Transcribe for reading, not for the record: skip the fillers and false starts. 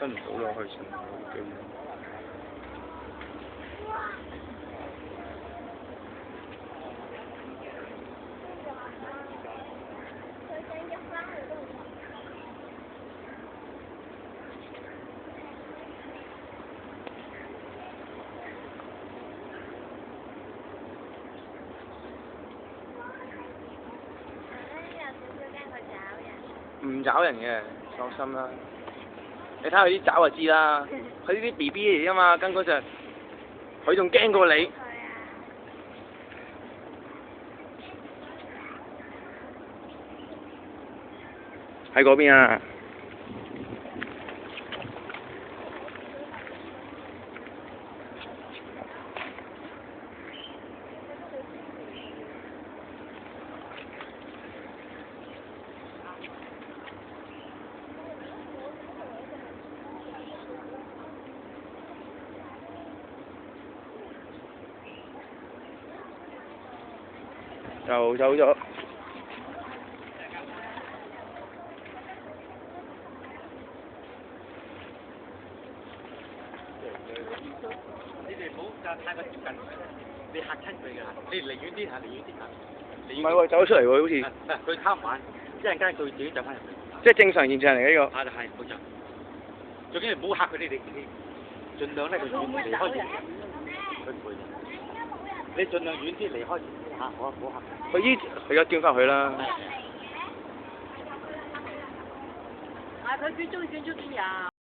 伸唔到落去，伸唔到機。唔找人嘅，放心啦。你睇下佢啲爪就知啦，佢呢啲 BB 嚟㗎嘛，跟嗰隻，佢仲驚過你。喺嗰邊啊！就走咗。你哋唔好太過接近，你嚇親佢㗎，你離遠啲嚇，離遠啲嚇。唔係喎，走咗出嚟喎，好似。佢貪玩，一陣間佢自己走翻入去。即係正常現象嚟嘅呢個。係冇錯。最緊要唔好嚇佢哋，你盡量咧佢遠離開住。佢唔會。你盡量遠啲離開住嚇，唔好嚇。佢而家叫翻佢啦。佢最中意見咗邊人？